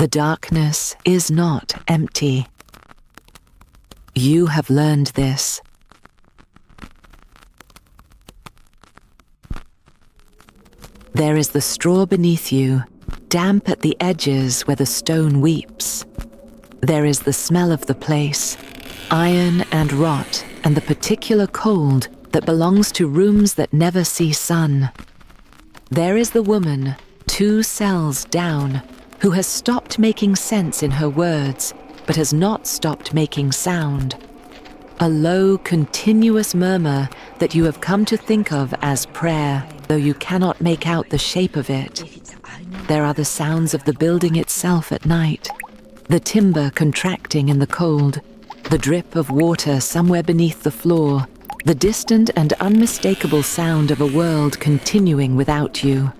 The darkness is not empty. You have learned this. There is the straw beneath you, damp at the edges where the stone weeps. There is the smell of the place, iron and rot, and the particular cold that belongs to rooms that never see sun. There is the woman, 2 cells down, who has stopped making sense in her words, but has not stopped making sound. A low, continuous murmur that you have come to think of as prayer, though you cannot make out the shape of it. There are the sounds of the building itself at night, the timber contracting in the cold, the drip of water somewhere beneath the floor, the distant and unmistakable sound of a world continuing without you.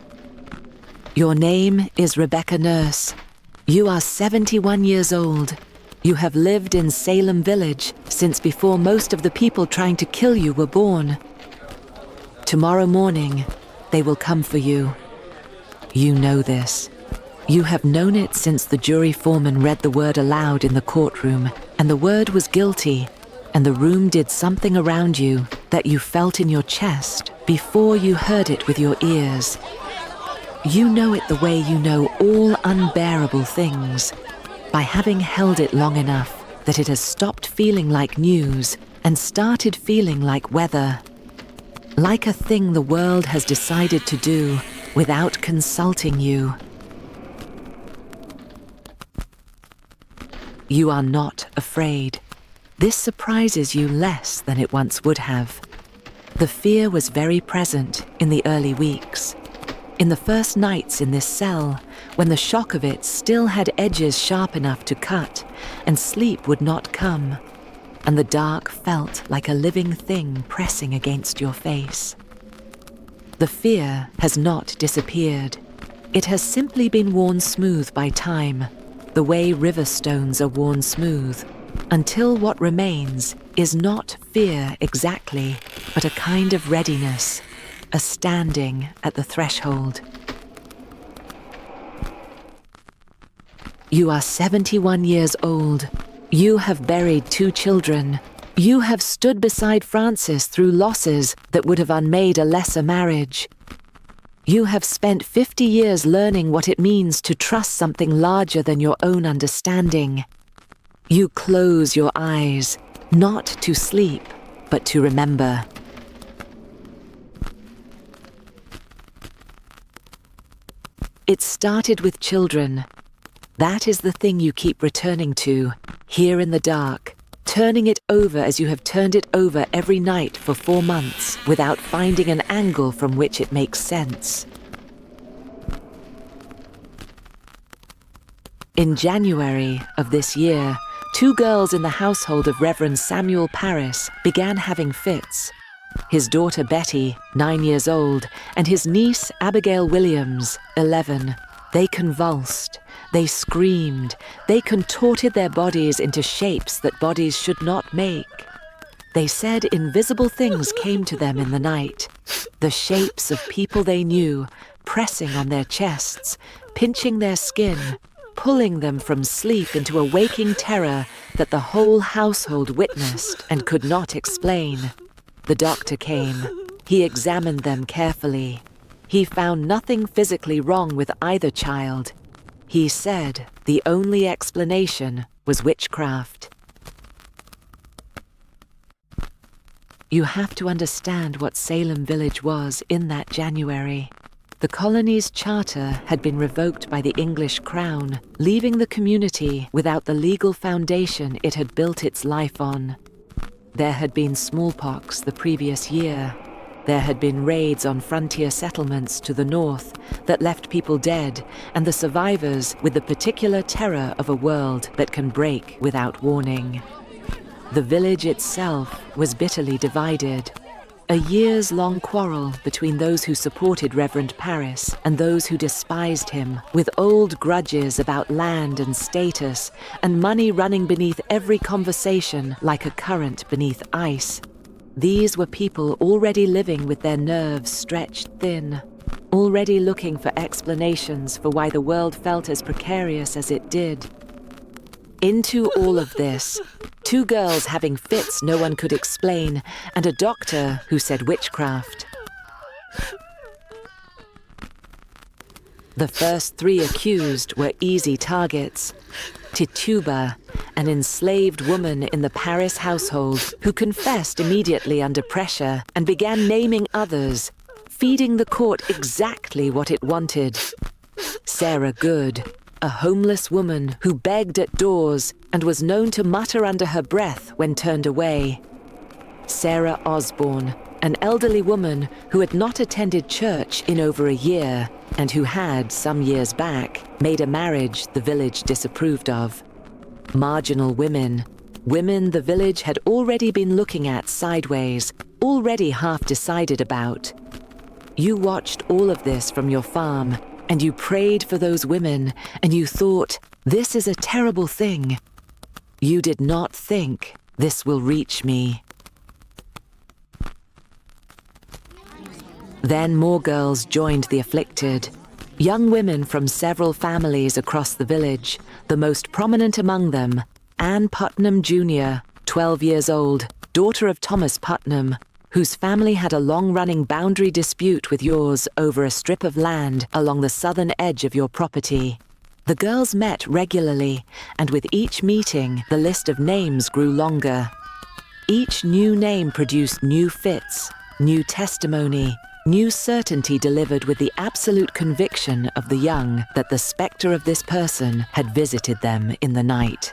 Your name is Rebecca Nurse. You are 71 years old. You have lived in Salem Village since before most of the people trying to kill you were born. Tomorrow morning, they will come for you. You know this. You have known it since the jury foreman read the word aloud in the courtroom, and the word was guilty, and the room did something around you that you felt in your chest before you heard it with your ears. You know it the way you know all unbearable things, by having held it long enough that it has stopped feeling like news and started feeling like weather. Like a thing the world has decided to do without consulting you. You are not afraid. This surprises you less than it once would have. The fear was very present in the early weeks. In the first nights in this cell, when the shock of it still had edges sharp enough to cut, and sleep would not come, and the dark felt like a living thing pressing against your face. The fear has not disappeared. It has simply been worn smooth by time, the way river stones are worn smooth, until what remains is not fear exactly, but a kind of readiness, a standing at the threshold. You are 71 years old. You have buried 2 children. You have stood beside Francis through losses that would have unmade a lesser marriage. You have spent 50 years learning what it means to trust something larger than your own understanding. You close your eyes, not to sleep, but to remember. It started with children. That is the thing you keep returning to, here in the dark, turning it over as you have turned it over every night for 4 months without finding an angle from which it makes sense. In January of this year, 2 girls in the household of Reverend Samuel Parris began having fits. His daughter Betty, 9 years old, and his niece Abigail Williams, 11. They convulsed, they screamed, they contorted their bodies into shapes that bodies should not make. They said invisible things came to them in the night, the shapes of people they knew, pressing on their chests, pinching their skin, pulling them from sleep into a waking terror that the whole household witnessed and could not explain. The doctor came. He examined them carefully. He found nothing physically wrong with either child. He said the only explanation was witchcraft. You have to understand what Salem Village was in that January. The colony's charter had been revoked by the English crown, leaving the community without the legal foundation it had built its life on. There had been smallpox the previous year. There had been raids on frontier settlements to the north that left people dead, and the survivors with the particular terror of a world that can break without warning. The village itself was bitterly divided. A years-long quarrel between those who supported Reverend Parris and those who despised him, with old grudges about land and status, and money running beneath every conversation like a current beneath ice. These were people already living with their nerves stretched thin, already looking for explanations for why the world felt as precarious as it did. Into all of this, 2 girls having fits no one could explain, and a doctor who said witchcraft. The first 3 accused were easy targets. Tituba, an enslaved woman in the Paris household who confessed immediately under pressure and began naming others, feeding the court exactly what it wanted. Sarah Good, a homeless woman who begged at doors and was known to mutter under her breath when turned away. Sarah Osborne, an elderly woman who had not attended church in over a year and who had, some years back, made a marriage the village disapproved of. Marginal women the village had already been looking at sideways, already half decided about. You watched all of this from your farm, and you prayed for those women, and you thought, this is a terrible thing. You did not think, this will reach me. Then more girls joined the afflicted. Young women from several families across the village, the most prominent among them, Anne Putnam Jr., 12 years old, daughter of Thomas Putnam, whose family had a long-running boundary dispute with yours over a strip of land along the southern edge of your property. The girls met regularly, and with each meeting, the list of names grew longer. Each new name produced new fits, new testimony, new certainty delivered with the absolute conviction of the young that the spectre of this person had visited them in the night.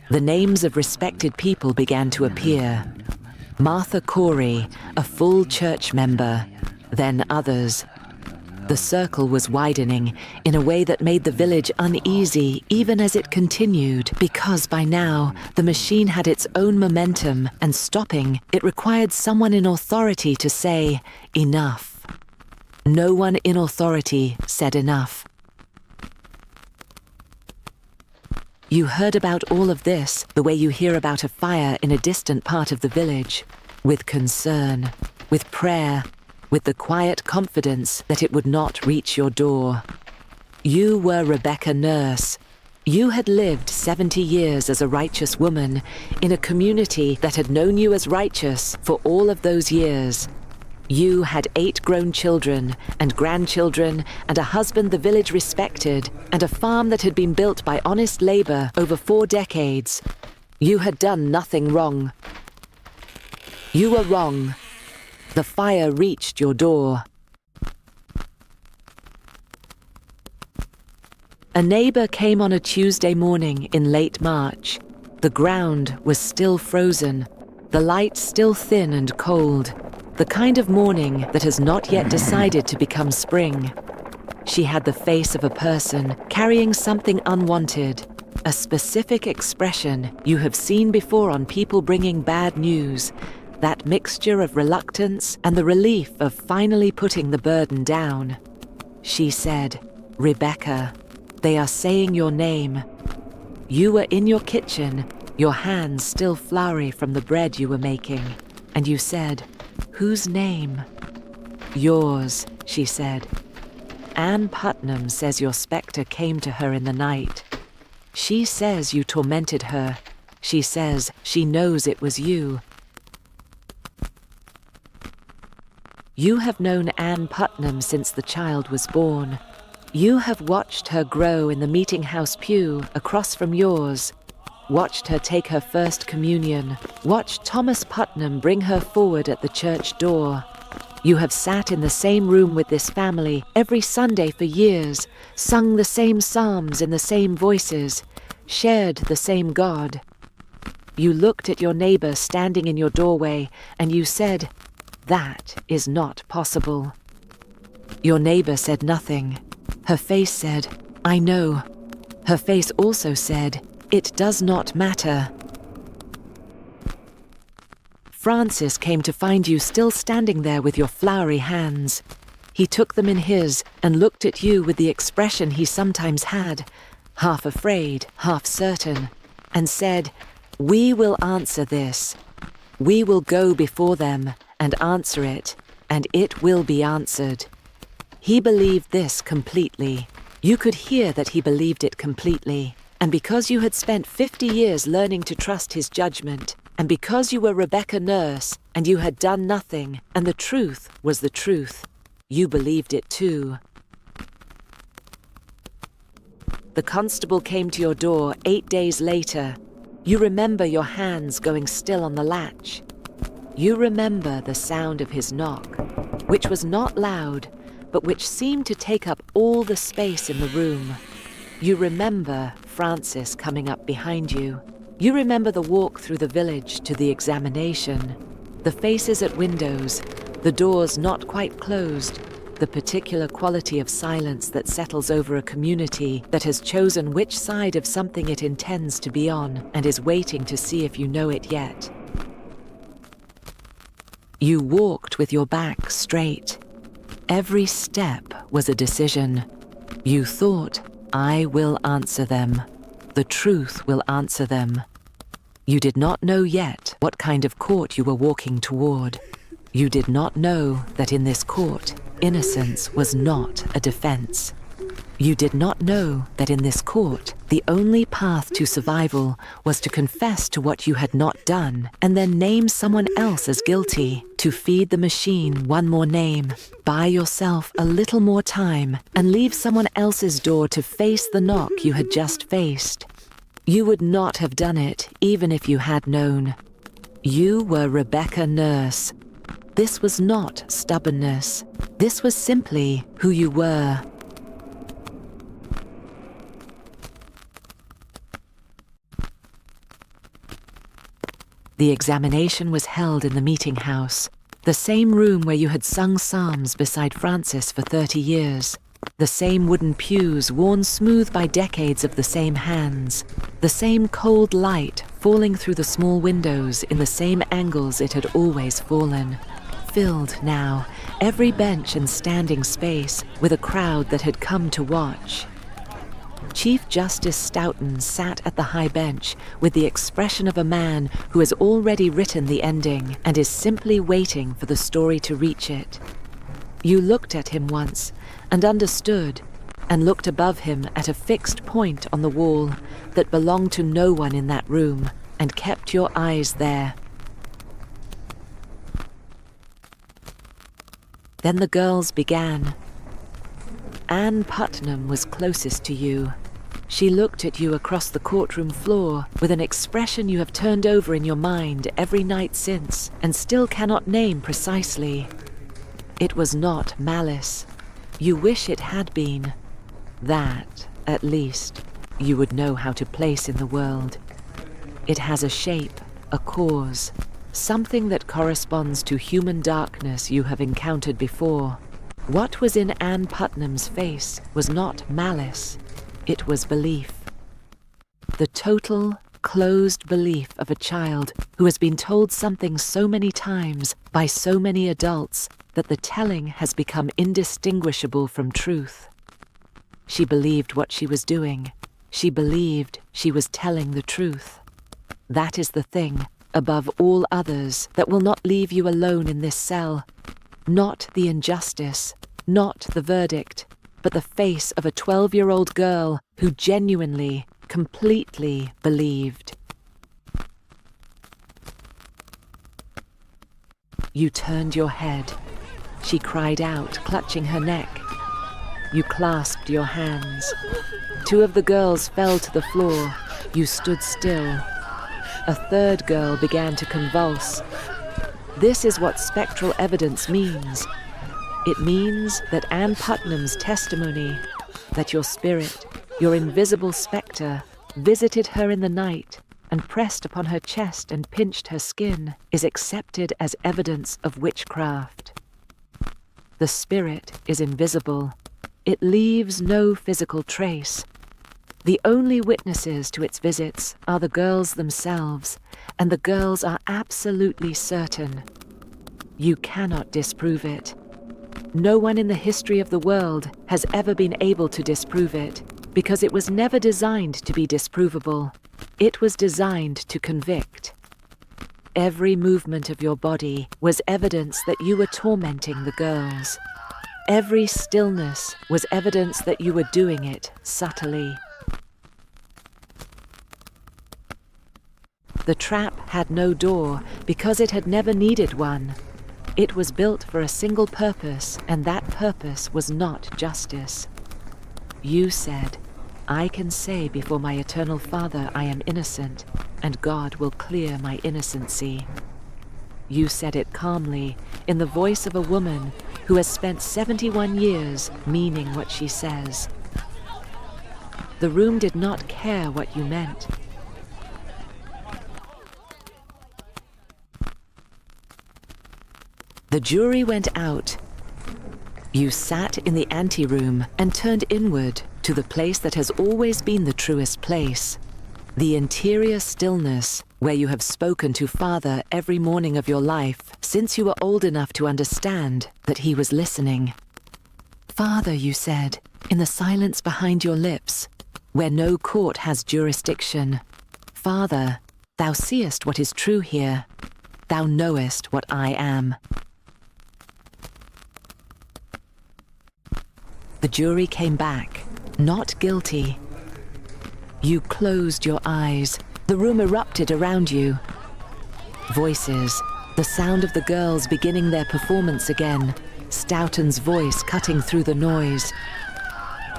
The names of respected people began to appear. Martha Corey, a full church member, then others. The circle was widening in a way that made the village uneasy even as it continued, because by now the machine had its own momentum, and stopping, it required someone in authority to say, enough. No one in authority said enough. You heard about all of this the way you hear about a fire in a distant part of the village, with concern, with prayer, with the quiet confidence that it would not reach your door. You were Rebecca Nurse. You had lived 70 years as a righteous woman in a community that had known you as righteous for all of those years. You had 8 grown children and grandchildren and a husband the village respected and a farm that had been built by honest labor over 4 decades. You had done nothing wrong. You were wrong. The fire reached your door. A neighbor came on a Tuesday morning in late March. The ground was still frozen, the light still thin and cold, the kind of morning that has not yet decided to become spring. She had the face of a person carrying something unwanted, a specific expression you have seen before on people bringing bad news, that mixture of reluctance and the relief of finally putting the burden down. She said, "Rebecca, they are saying your name." You were in your kitchen, your hands still floury from the bread you were making, and you said, "Whose name?" "Yours," she said. "Anne Putnam says your spectre came to her in the night. She says you tormented her. She says she knows it was you." You have known Anne Putnam since the child was born. You have watched her grow in the meeting house pew across from yours, watched her take her first communion, watched Thomas Putnam bring her forward at the church door. You have sat in the same room with this family every Sunday for years, sung the same psalms in the same voices, shared the same God. You looked at your neighbor standing in your doorway and you said, "That is not possible." Your neighbor said nothing. Her face said, "I know." Her face also said, "It does not matter." Francis came to find you still standing there with your floury hands. He took them in his and looked at you with the expression he sometimes had, half afraid, half certain, and said, "We will answer this. We will go before them and answer it. and it will be answered. He believed this completely. You could hear that he believed it completely. And because you had spent 50 years learning to trust his judgment, and because you were Rebecca Nurse, and you had done nothing, and the truth was the truth, you believed it too. The constable came to your door 8 days later. You remember your hands going still on the latch. You remember the sound of his knock, which was not loud, but which seemed to take up all the space in the room. You remember Francis coming up behind you. You remember the walk through the village to the examination, the faces at windows, the doors not quite closed, the particular quality of silence that settles over a community that has chosen which side of something it intends to be on and is waiting to see if you know it yet. You walked with your back straight. Every step was a decision. You thought, I will answer them. The truth will answer them. You did not know yet what kind of court you were walking toward. You did not know that in this court, innocence was not a defense. You did not know that in this court, the only path to survival was to confess to what you had not done and then name someone else as guilty, to feed the machine one more name, buy yourself a little more time, and leave someone else's door to face the knock you had just faced. You would not have done it even if you had known. You were Rebecca Nurse. This was not stubbornness. This was simply who you were. The examination was held in the meeting house, the same room where you had sung psalms beside Francis for 30 years, the same wooden pews worn smooth by decades of the same hands, the same cold light falling through the small windows in the same angles it had always fallen, filled now, every bench and standing space, with a crowd that had come to watch. Chief Justice Stoughton sat at the high bench with the expression of a man who has already written the ending and is simply waiting for the story to reach it. You looked at him once and understood, and looked above him at a fixed point on the wall that belonged to no one in that room, and kept your eyes there. Then the girls began. Anne Putnam was closest to you. She looked at you across the courtroom floor with an expression you have turned over in your mind every night since and still cannot name precisely. It was not malice. You wish it had been. That, at least, you would know how to place in the world. It has a shape, a cause, something that corresponds to human darkness you have encountered before. What was in Anne Putnam's face was not malice, it was belief. The total, closed belief of a child who has been told something so many times by so many adults that the telling has become indistinguishable from truth. She believed what she was doing. She believed she was telling the truth. That is the thing, above all others, that will not leave you alone in this cell. Not the injustice, not the verdict, but the face of a 12-year-old girl who genuinely, completely believed. You turned your head. She cried out, clutching her neck. You clasped your hands. 2 of the girls fell to the floor. You stood still. A 3rd girl began to convulse. This is what spectral evidence means. It means that Anne Putnam's testimony, that your spirit, your invisible spectre, visited her in the night and pressed upon her chest and pinched her skin, is accepted as evidence of witchcraft. The spirit is invisible. It leaves no physical trace. The only witnesses to its visits are the girls themselves, and the girls are absolutely certain. You cannot disprove it. No one in the history of the world has ever been able to disprove it, because it was never designed to be disprovable. It was designed to convict. Every movement of your body was evidence that you were tormenting the girls. Every stillness was evidence that you were doing it subtly. The trap had no door because it had never needed one. It was built for a single purpose, and that purpose was not justice. You said, "I can say before my eternal Father I am innocent, and God will clear my innocency." You said it calmly, in the voice of a woman who has spent 71 years meaning what she says. The room did not care what you meant. The jury went out. You sat in the anteroom and turned inward to the place that has always been the truest place, the interior stillness where you have spoken to Father every morning of your life since you were old enough to understand that he was listening. Father, you said, in the silence behind your lips, where no court has jurisdiction. Father, thou seest what is true here. Thou knowest what I am. The jury came back, not guilty. You closed your eyes. The room erupted around you. Voices, the sound of the girls beginning their performance again, Stoughton's voice cutting through the noise.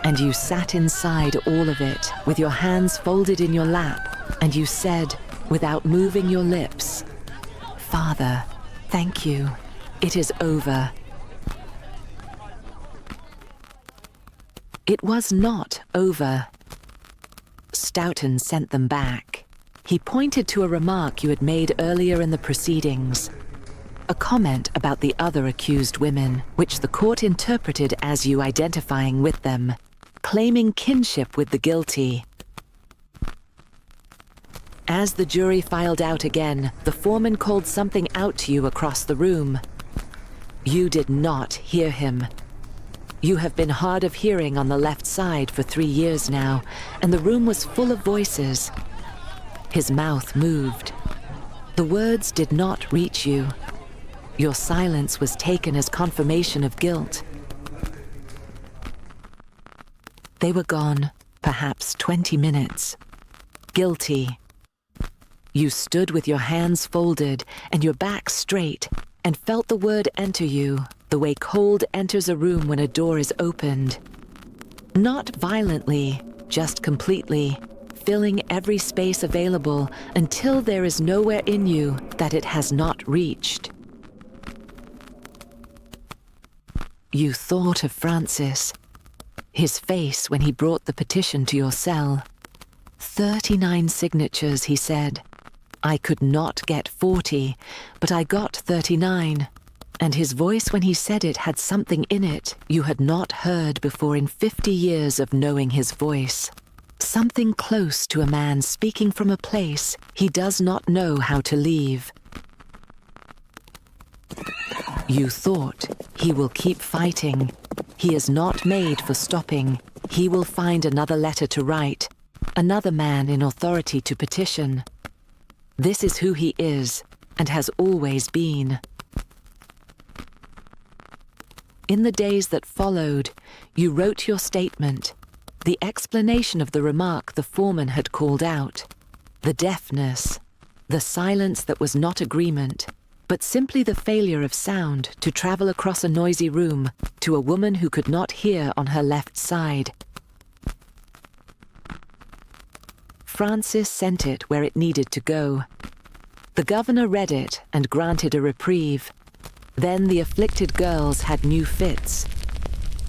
And you sat inside all of it, with your hands folded in your lap, and you said, without moving your lips, "Father, thank you. It is over." It was not over. Stoughton sent them back. He pointed to a remark you had made earlier in the proceedings, a comment about the other accused women, which the court interpreted as you identifying with them, claiming kinship with the guilty. As the jury filed out again, the foreman called something out to you across the room. You did not hear him. You have been hard of hearing on the left side for 3 years now, and the room was full of voices. His mouth moved. The words did not reach you. Your silence was taken as confirmation of guilt. They were gone, perhaps 20 minutes. Guilty. You stood with your hands folded and your back straight and felt the word enter you, the way cold enters a room when a door is opened. Not violently, just completely, filling every space available until there is nowhere in you that it has not reached. You thought of Francis, his face when he brought the petition to your cell. 39 signatures, he said. I could not get 40, but I got 39. And his voice when he said it had something in it you had not heard before in 50 years of knowing his voice. Something close to a man speaking from a place he does not know how to leave. You thought, he will keep fighting. He is not made for stopping. He will find another letter to write, another man in authority to petition. This is who he is, and has always been. In the days that followed, you wrote your statement, the explanation of the remark the foreman had called out, the deafness, the silence that was not agreement, but simply the failure of sound to travel across a noisy room to a woman who could not hear on her left side. Francis sent it where it needed to go. The governor read it and granted a reprieve. Then the afflicted girls had new fits.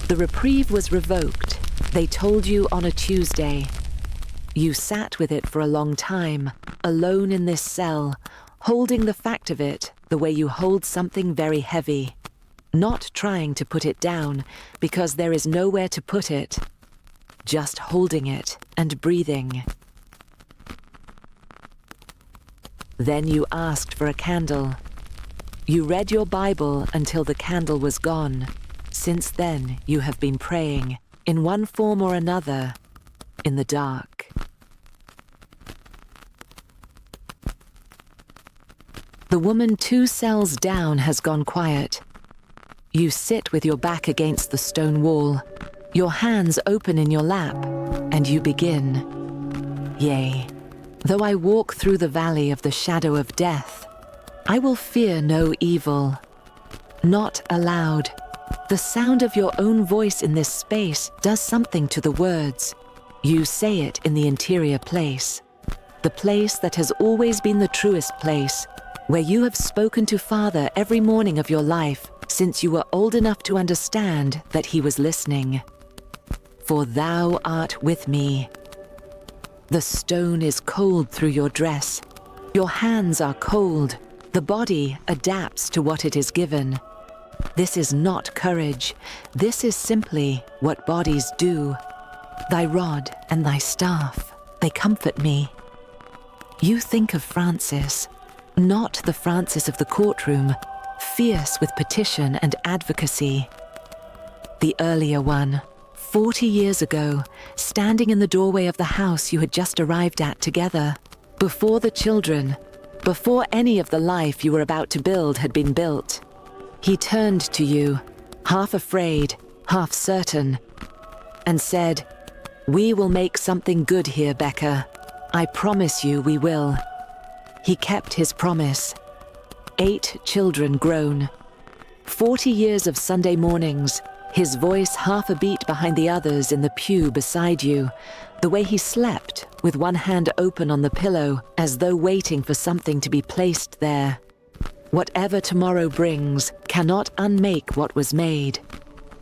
The reprieve was revoked. They told you on a Tuesday. You sat with it for a long time, alone in this cell, holding the fact of it the way you hold something very heavy, not trying to put it down because there is nowhere to put it, just holding it and breathing. Then you asked for a candle. You read your Bible until the candle was gone. Since then, you have been praying, in one form or another, in the dark. The woman 2 cells down has gone quiet. You sit with your back against the stone wall, your hands open in your lap, and you begin. Yea, though I walk through the valley of the shadow of death, I will fear no evil. Not aloud. The sound of your own voice in this space does something to the words. You say it in the interior place, the place that has always been the truest place, where you have spoken to Father every morning of your life since you were old enough to understand that he was listening. For thou art with me. The stone is cold through your dress. Your hands are cold. The body adapts to what it is given. This is not courage. This is simply what bodies do. Thy rod and thy staff, they comfort me. You think of Francis, not the Francis of the courtroom, fierce with petition and advocacy. The earlier one, 40 years ago, standing in the doorway of the house you had just arrived at together, before the children, before any of the life you were about to build had been built. He turned to you, half afraid, half certain, and said, "We will make something good here, Becca. I promise you we will." He kept his promise. 8 children grown. 40 years of Sunday mornings, his voice half a beat behind the others in the pew beside you, the way he slept, with one hand open on the pillow, as though waiting for something to be placed there. Whatever tomorrow brings cannot unmake what was made.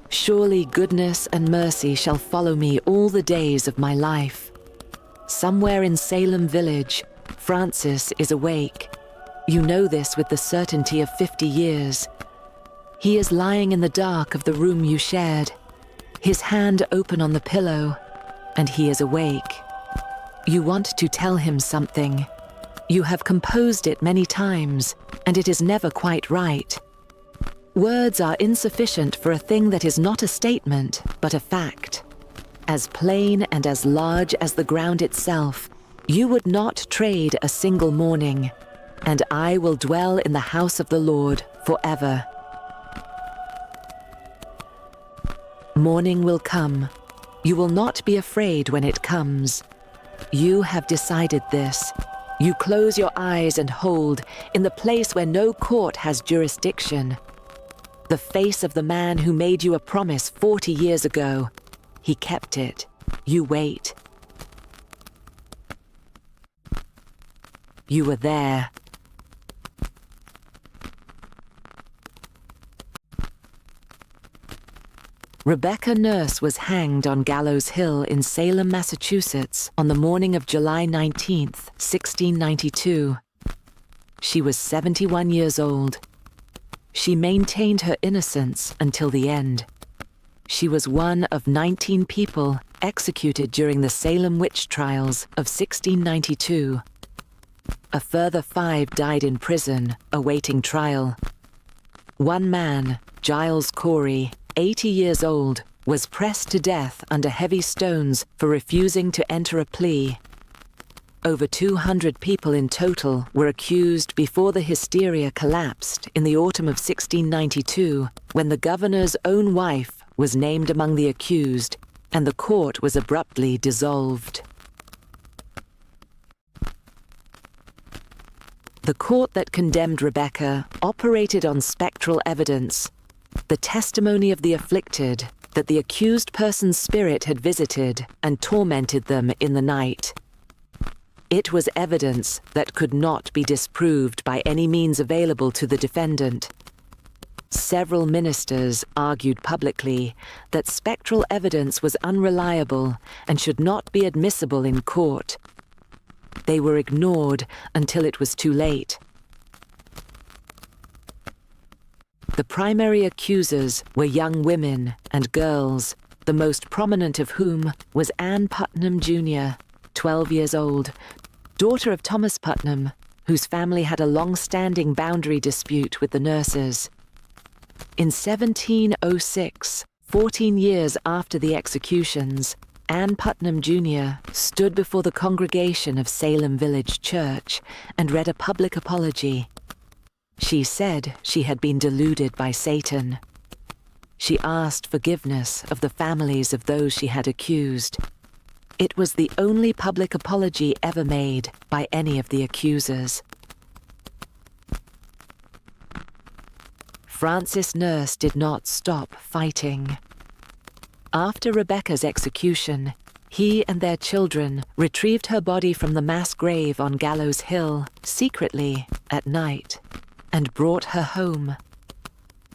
Surely goodness and mercy shall follow me all the days of my life. Somewhere in Salem Village, Francis is awake. You know this with the certainty of 50 years. He is lying in the dark of the room you shared, his hand open on the pillow, and he is awake. You want to tell him something. You have composed it many times, and it is never quite right. Words are insufficient for a thing that is not a statement, but a fact. As plain and as large as the ground itself, you would not trade a single morning, and I will dwell in the house of the Lord forever. Morning will come. You will not be afraid when it comes. You have decided this. You close your eyes and hold in the place where no court has jurisdiction. The face of the man who made you a promise 40 years ago. He kept it. You wait. You were there. Rebecca Nurse was hanged on Gallows Hill in Salem, Massachusetts on the morning of July 19th, 1692. She was 71 years old. She maintained her innocence until the end. She was one of 19 people executed during the Salem witch trials of 1692. A further 5 died in prison, awaiting trial. One man, Giles Corey, 80 years old, was pressed to death under heavy stones for refusing to enter a plea. Over 200 people in total were accused before the hysteria collapsed in the autumn of 1692, when the governor's own wife was named among the accused, and the court was abruptly dissolved. The court that condemned Rebecca operated on spectral evidence, the testimony of the afflicted that the accused person's spirit had visited and tormented them in the night. It was evidence that could not be disproved by any means available to the defendant. Several ministers argued publicly that spectral evidence was unreliable and should not be admissible in court. They were ignored until it was too late. The primary accusers were young women and girls, the most prominent of whom was Ann Putnam Jr., 12 years old, daughter of Thomas Putnam, whose family had a long-standing boundary dispute with the nurses. In 1706, 14 years after the executions, Ann Putnam Jr. stood before the congregation of Salem Village Church and read a public apology. She said she had been deluded by Satan. She asked forgiveness of the families of those she had accused. It was the only public apology ever made by any of the accusers. Francis Nurse did not stop fighting. After Rebecca's execution, he and their children retrieved her body from the mass grave on Gallows Hill, secretly, at night, and brought her home.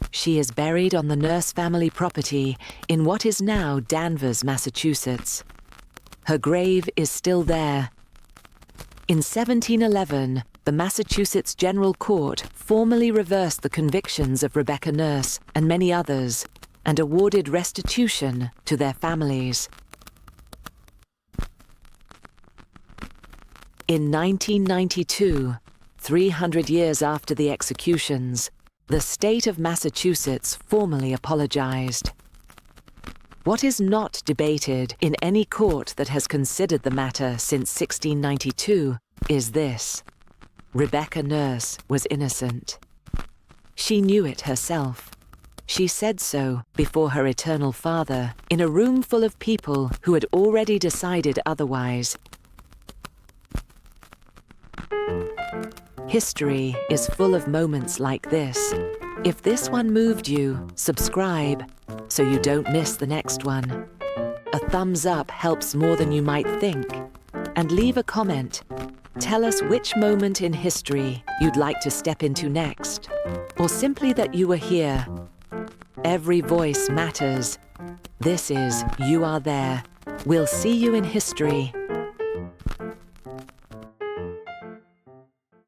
She is buried on the Nurse family property in what is now Danvers, Massachusetts. Her grave is still there. In 1711, the Massachusetts General Court formally reversed the convictions of Rebecca Nurse and many others and awarded restitution to their families. In 1992, 300 years after the executions, the state of Massachusetts formally apologized. What is not debated in any court that has considered the matter since 1692 is this: Rebecca Nurse was innocent. She knew it herself. She said so before her eternal Father in a room full of people who had already decided otherwise. History is full of moments like this. If this one moved you, subscribe so you don't miss the next one. A thumbs up helps more than you might think. And leave a comment. Tell us which moment in history you'd like to step into next, or simply that you were here. Every voice matters. This is You Are There. We'll see you in history.